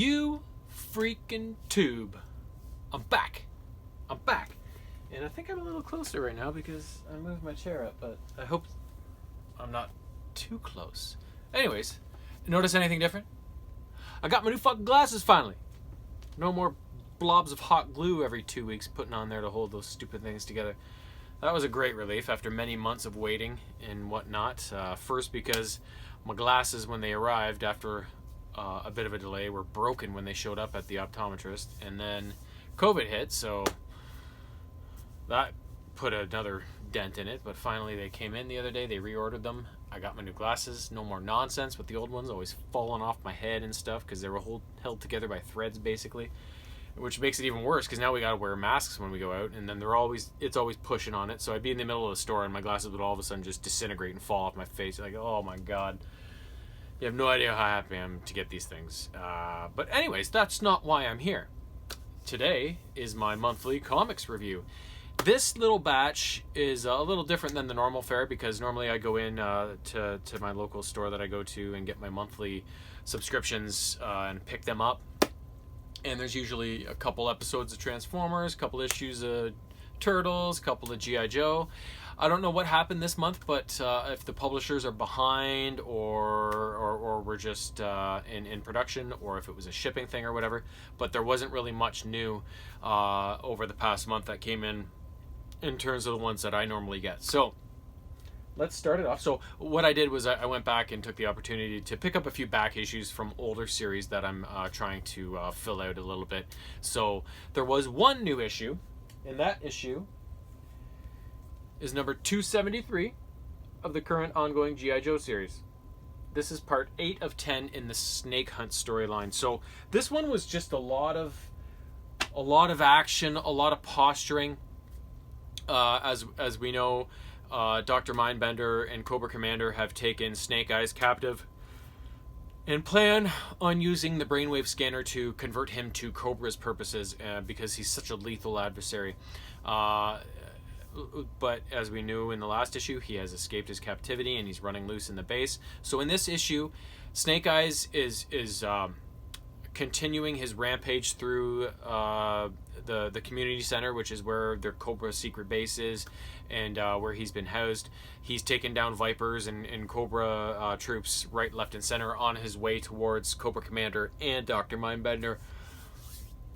You freaking tube. I'm back. And I think I'm a little closer right now because I moved my chair up, but I hope I'm not too close. Anyways, notice anything different? I got my new fucking glasses finally. No more blobs of hot glue every 2 weeks putting on there to hold those stupid things together. That was a great relief after many months of waiting and whatnot. First because my glasses, when they arrived after a bit of a delay, were broken when they showed up at the optometrist. And then COVID hit, so that put another dent in it. But finally they came in the other day. They reordered them. I got my new glasses. No more nonsense with the old ones always falling off my head and stuff because they were held together by threads basically. Which makes it even worse because now we gotta wear masks when we go out, and then it's always pushing on it. So I'd be in the middle of the store and my glasses would all of a sudden just disintegrate and fall off my face. Like, oh my god, you have no idea how happy I am to get these things. But anyways, that's not why I'm here. Today is my monthly comics review. This little batch is a little different than the normal fare because normally I go in to my local store that I go to and get my monthly subscriptions and pick them up. And there's usually a couple episodes of Transformers, a couple issues of Turtles, a couple of G.I. Joe. I don't know what happened this month, but if the publishers are behind or we're just in production, or if it was a shipping thing or whatever. But there wasn't really much new over the past month that came in terms of the ones that I normally get. So let's start it off. So what I did was I went back and took the opportunity to pick up a few back issues from older series that I'm trying to fill out a little bit. So there was one new issue, and that issue is number 273 of the current ongoing G.I. Joe series. This is part 8 of 10 in the Snake Hunt storyline. So this one was just a lot of action, a lot of posturing. As we know, Dr. Mindbender and Cobra Commander have taken Snake Eyes captive and plan on using the brainwave scanner to convert him to Cobra's purposes because he's such a lethal adversary. But as we knew in the last issue, he has escaped his captivity and he's running loose in the base. So in this issue, Snake Eyes is continuing his rampage through the community center, which is where their Cobra secret base is, and where he's been housed. He's taken down Vipers and Cobra troops right, left, and center on his way towards Cobra Commander and Dr. Mindbender.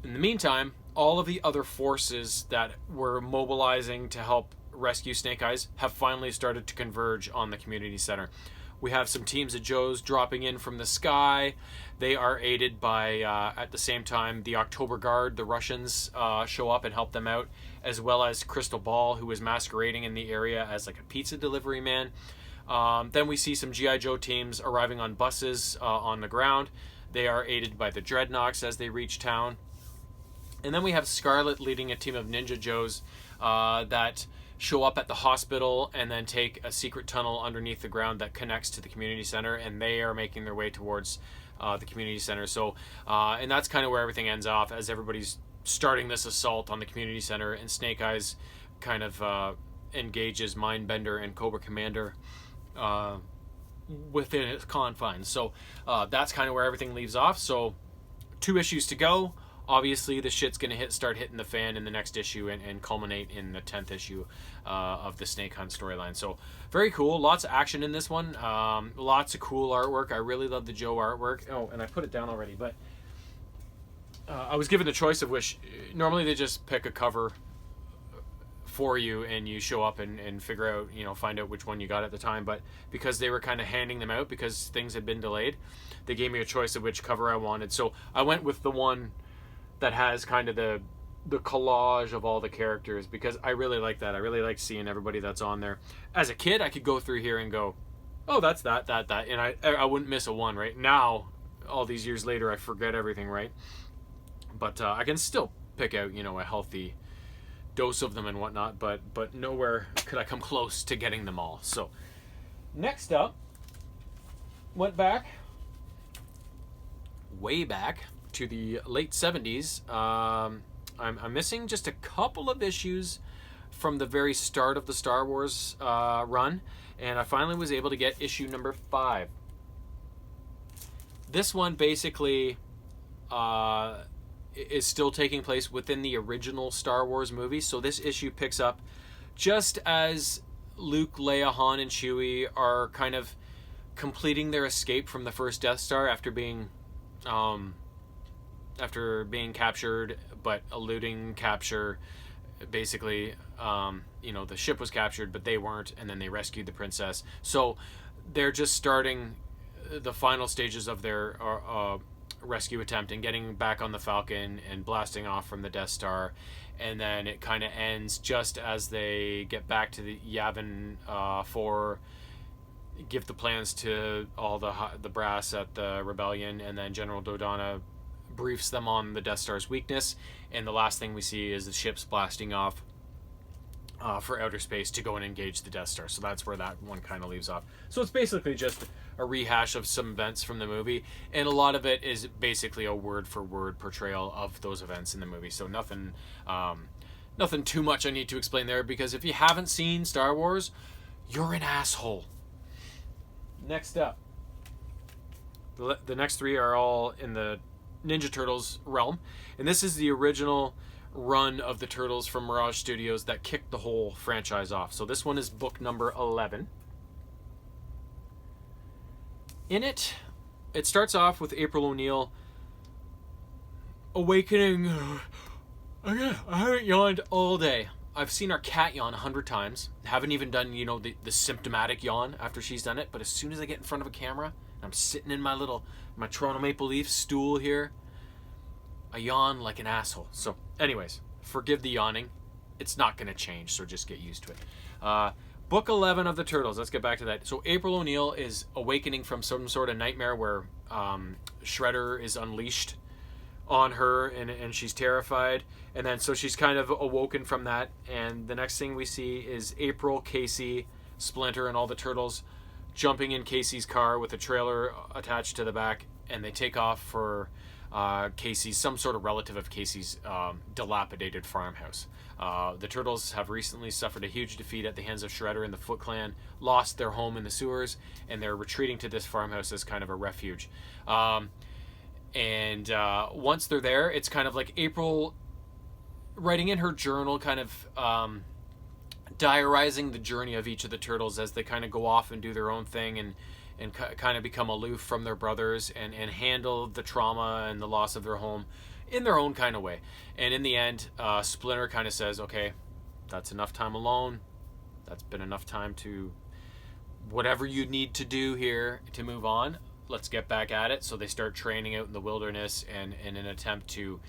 In the meantime, all of the other forces that were mobilizing to help rescue Snake Eyes have finally started to converge on the community center. We have some teams of Joes dropping in from the sky. They are aided by, at the same time, the October Guard, the Russians, show up and help them out, as well as Crystal Ball, who is masquerading in the area as like a pizza delivery man. Then we see some G.I. Joe teams arriving on buses on the ground. They are aided by the Dreadnoks as they reach town. And then we have Scarlet leading a team of Ninja Joes that show up at the hospital and then take a secret tunnel underneath the ground that connects to the community center, and they are making their way towards the community center. So and that's kind of where everything ends off, as everybody's starting this assault on the community center, and Snake Eyes kind of engages Mindbender and Cobra Commander within its confines. So that's kind of where everything leaves off. So 2 issues to go. Obviously, the shit's going to start hitting the fan in the next issue and culminate in the 10th issue of the Snake Hunt storyline. So, very cool. Lots of action in this one. Lots of cool artwork. I really love the Joe artwork. Oh, and I put it down already, but I was given the choice of which. Normally, they just pick a cover for you and you show up and figure out, find out which one you got at the time. But because they were kind of handing them out because things had been delayed, they gave me a choice of which cover I wanted. So, I went with the one that has kind of the collage of all the characters, because I really like that. I really like seeing everybody that's on there. As a kid, I could go through here and go, oh, that's that, and I wouldn't miss a one, right? Now, all these years later, I forget everything, right? But I can still pick out, a healthy dose of them and whatnot, but nowhere could I come close to getting them all. So, next up, went back, way back, to the late 70s. I'm missing just a couple of issues from the very start of the Star Wars run, and I finally was able to get issue number 5. This one basically is still taking place within the original Star Wars movie. So this issue picks up just as Luke, Leia, Han, and Chewie are kind of completing their escape from the first Death Star after being captured, but eluding capture. Basically, the ship was captured, but they weren't, and then they rescued the princess. So they're just starting the final stages of their rescue attempt and getting back on the Falcon and blasting off from the Death Star. And then it kind of ends just as they get back to the Yavin 4, give the plans to all the brass at the rebellion, and then General Dodonna briefs them on the Death Star's weakness, and the last thing we see is the ships blasting off for outer space to go and engage the Death Star. So that's where that one kind of leaves off. So it's basically just a rehash of some events from the movie, and a lot of it is basically a word-for-word portrayal of those events in the movie. So nothing too much I need to explain there, because if you haven't seen Star Wars, you're an asshole. Next up, the next three are all in the Ninja Turtles realm, and this is the original run of the Turtles from Mirage Studios that kicked the whole franchise off. So this one is book number 11. In it starts off with April O'Neil awakening. I haven't yawned all day. I've seen our cat yawn 100 times. Haven't even done, the symptomatic yawn after she's done it. But as soon as I get in front of a camera, I'm sitting in my Toronto Maple Leafs stool here, I yawn like an asshole. So anyways, forgive the yawning. It's not going to change, so just get used to it. Book 11 of the Turtles. Let's get back to that. So April O'Neil is awakening from some sort of nightmare where Shredder is unleashed on her, and she's terrified. And then so she's kind of awoken from that. And the next thing we see is April, Casey, Splinter, and all the Turtles jumping in Casey's car with a trailer attached to the back, and they take off for Casey's, some sort of relative of Casey's dilapidated farmhouse. The Turtles have recently suffered a huge defeat at the hands of Shredder and the Foot Clan, lost their home in the sewers, and they're retreating to this farmhouse as kind of a refuge. And once they're there, it's kind of like April writing in her journal, kind of diarizing the journey of each of the Turtles as they kind of go off and do their own thing and kind of become aloof from their brothers and handle the trauma and the loss of their home in their own kind of way. And in the end, Splinter kind of says, okay, that's enough time alone. That's been enough time to whatever you need to do here to move on. Let's get back at it. So they start training out in the wilderness and in an attempt to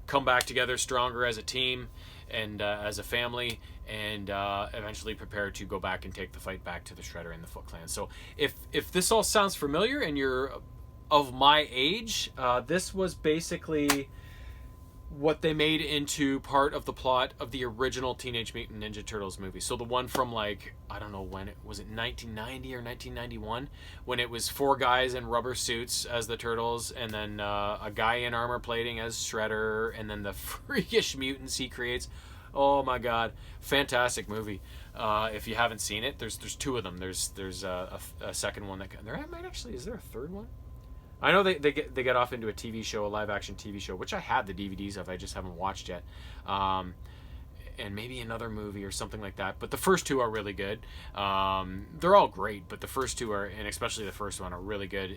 come back together stronger as a team and as a family, and eventually prepare to go back and take the fight back to the Shredder and the Foot Clan. So if this all sounds familiar and you're of my age, this was basically what they made into part of the plot of the original Teenage Mutant Ninja Turtles movie. So the one from, like, I don't know when it was, 1990 or 1991, when it was 4 guys in rubber suits as the Turtles, and then a guy in armor plating as Shredder, and then the freakish mutants he creates. Oh my god, fantastic movie. If you haven't seen it, there's 2 of them. There's a second one that there might actually, is there a third one? I know they get off into a TV show, a live action TV show, which I have the DVDs of. I just haven't watched yet, and maybe another movie or something like that. But the first 2 are really good. They're all great, but the first 2 are, and especially the first one, are really good.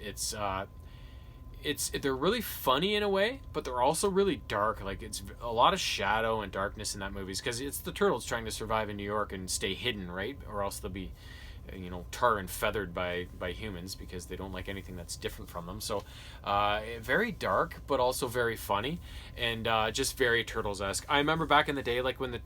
They're really funny in a way, but they're also really dark. Like, it's a lot of shadow and darkness in that movie, because it's the Turtles trying to survive in New York and stay hidden, right? Or else they'll be, tar and feathered by humans, because they don't like anything that's different from them. So very dark, but also very funny, and just very Turtles-esque. I remember back in the day, like, when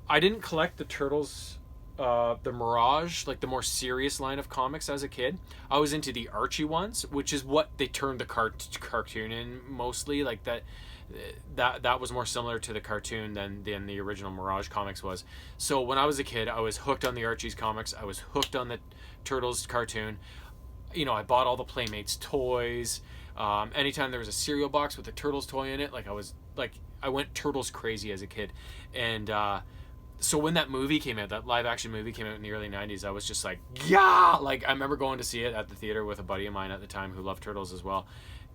I didn't collect the Turtles, the Mirage, like the more serious line of comics as a kid. I was into the Archie ones, which is what they turned the cartoon in mostly. Like that was more similar to the cartoon than the original Mirage comics was. So when I was a kid, I was hooked on the Archie's comics. I was hooked on the Turtles cartoon. I bought all the Playmates toys. Anytime there was a cereal box with a Turtles toy in it, I went Turtles crazy as a kid. And so when that movie came out, that live action movie came out in the early 90s, I was just like, yeah! Like, I remember going to see it at the theater with a buddy of mine at the time who loved Turtles as well.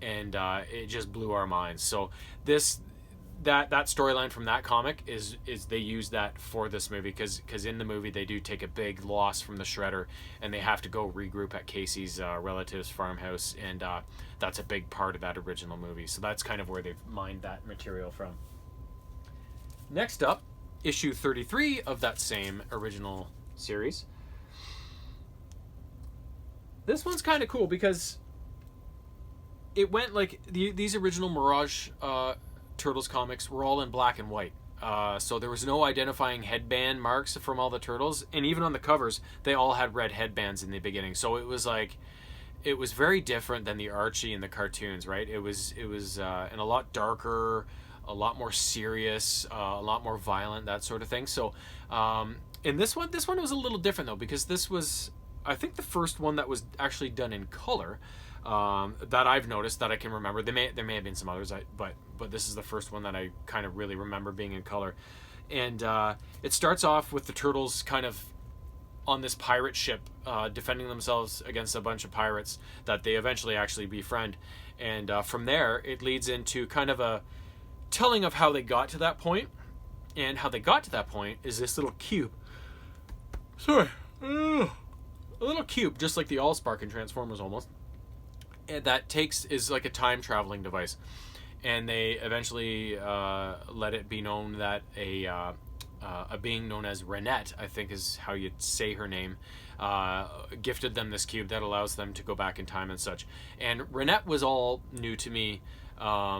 and it just blew our minds. So that storyline from that comic is they use that for this movie, because in the movie they do take a big loss from the Shredder, and they have to go regroup at Casey's relative's farmhouse, and that's a big part of that original movie. So that's kind of where they've mined that material from. Next up, issue 33 of that same original series. This one's kind of cool because it went like these original Mirage Turtles comics were all in black and white. So there was no identifying headband marks from all the turtles, and even on the covers they all had red headbands in the beginning. So it was very different than the Archie and the cartoons, right? It was and a lot darker, a lot more serious, a lot more violent, that sort of thing. So in this one was a little different though, because this was, I think, the first one that was actually done in color. That I've noticed, that I can remember. There may have been some others, but this is the first one that I kind of really remember being in color. And it starts off with the turtles kind of on this pirate ship, defending themselves against a bunch of pirates that they eventually actually befriend. And from there, it leads into kind of a telling of how they got to that point. And how they got to that point is this little cube. Sorry. A little cube, just like the Allspark in Transformers almost. And that is like a time traveling device, and they eventually let it be known that a being known as Renette, I think is how you'd say her name, gifted them this cube that allows them to go back in time and such. And Renette was all new to me. I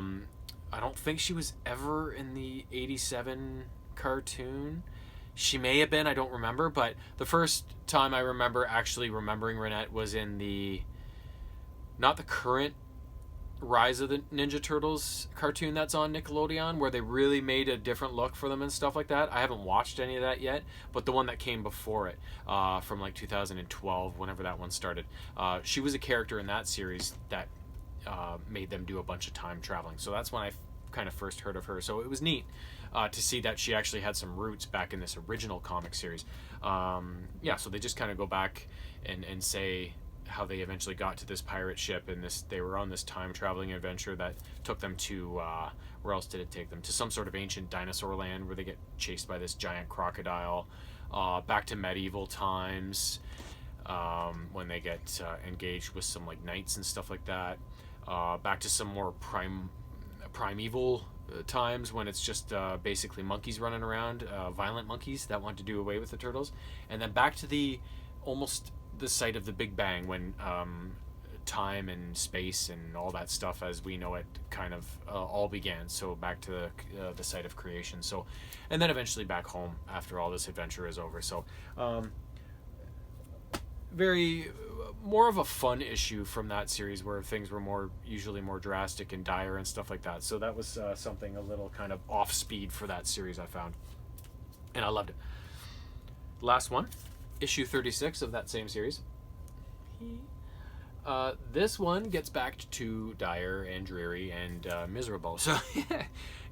don't think she was ever in the 87 cartoon. She may have been, I don't remember, but the first time I remember actually remembering Renette was in not the current Rise of the Ninja Turtles cartoon that's on Nickelodeon, where they really made a different look for them and stuff like that. I haven't watched any of that yet, but the one that came before it, from like 2012, whenever that one started. She was a character in that series that made them do a bunch of time traveling. So that's when I kind of first heard of her. So it was neat to see that she actually had some roots back in this original comic series. So they just kind of go back and say how they eventually got to this pirate ship, and they were on this time traveling adventure that took them to where else did it take them? To some sort of ancient dinosaur land where they get chased by this giant crocodile, back to medieval times, when they get engaged with some like knights and stuff like that, back to some more primeval times when it's just basically monkeys running around, violent monkeys that want to do away with the turtles, and then back to almost the site of the Big Bang, when time and space and all that stuff as we know it kind of all began. So back to the site of creation. So, and then eventually back home after all this adventure is over. So more of a fun issue from that series, where things were usually more drastic and dire and stuff like that. So that was something a little kind of off speed for that series, I found, and I loved it. Last one, issue 36 of that same series. This one gets back to dire and dreary and miserable. So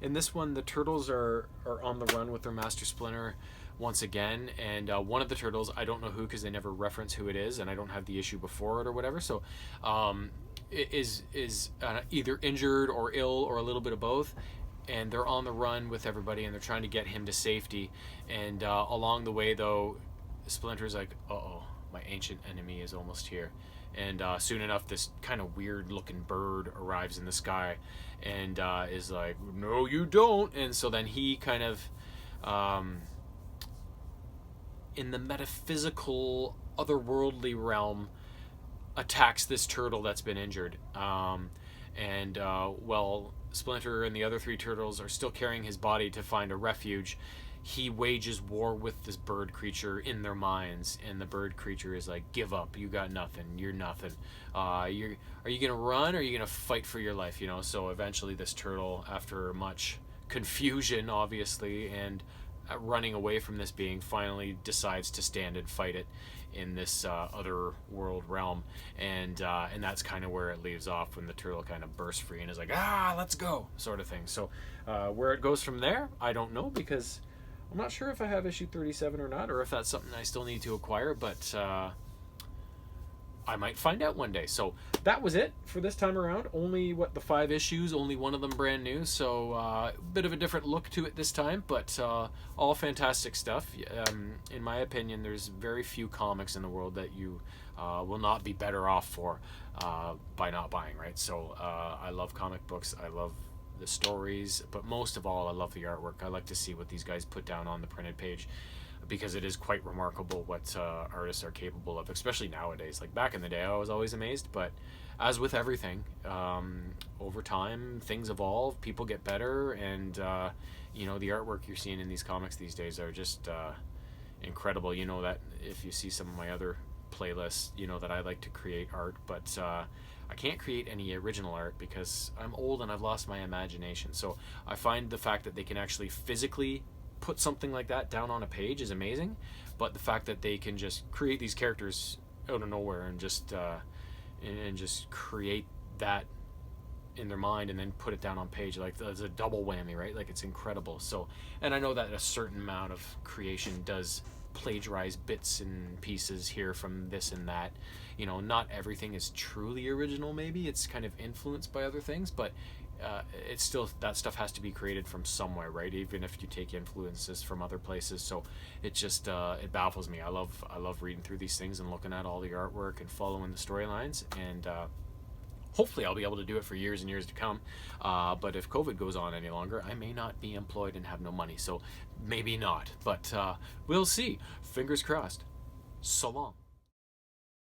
in this one, the turtles are on the run with their master Splinter once again, and one of the turtles, I don't know who, because they never reference who it is, and I don't have the issue before it or whatever, so is either injured or ill or a little bit of both, and they're on the run with everybody, and they're trying to get him to safety. And along the way, though, Splinter's like, uh-oh, my ancient enemy is almost here. And soon enough, this kind of weird-looking bird arrives in the sky and is like, no, you don't. And so then he kind of, in the metaphysical, otherworldly realm, attacks this turtle that's been injured. While Splinter and the other three turtles are still carrying his body to find a refuge, he wages war with this bird creature in their minds, and the bird creature is like, give up, you got nothing, you're nothing. Are you gonna run, or are you gonna fight for your life? So eventually this turtle, after much confusion obviously and running away from this being, finally decides to stand and fight it in this other world realm, and that's kind of where it leaves off, when the turtle kind of bursts free and is like, let's go, sort of thing. So where it goes from there, I don't know, because I'm not sure if I have issue 37 or not, or if that's something I still need to acquire, but I might find out one day. So that was it for this time around. Only the 5 issues, only one of them brand new. So a bit of a different look to it this time, but all fantastic stuff. In my opinion, there's very few comics in the world that you will not be better off for by not buying, right? So I love comic books. I love the stories, but most of all, I love the artwork. I like to see what these guys put down on the printed page, because it is quite remarkable what artists are capable of, especially nowadays. Like back in the day, I was always amazed, but as with everything, over time, things evolve, people get better, and you know, the artwork you're seeing in these comics these days are just incredible. You know that if you see some of my other playlists, you know that I like to create art, but I can't create any original art because I'm old and I've lost my imagination. So I find the fact that they can actually physically put something like that down on a page is amazing, but the fact that they can just create these characters out of nowhere and just create that in their mind and then put it down on page, like there's a double whammy, right? Like it's incredible. So, and I know that a certain amount of creation does plagiarize bits and pieces here from this and that. You know, not everything is truly original. Maybe it's kind of influenced by other things, but it's still, that stuff has to be created from somewhere, right? Even if you take influences from other places. So it just it baffles me. I love reading through these things and looking at all the artwork and following the storylines, and hopefully I'll be able to do it for years and years to come. But if COVID goes on any longer, I may not be employed and have no money. So maybe not. But we'll see. Fingers crossed. So long.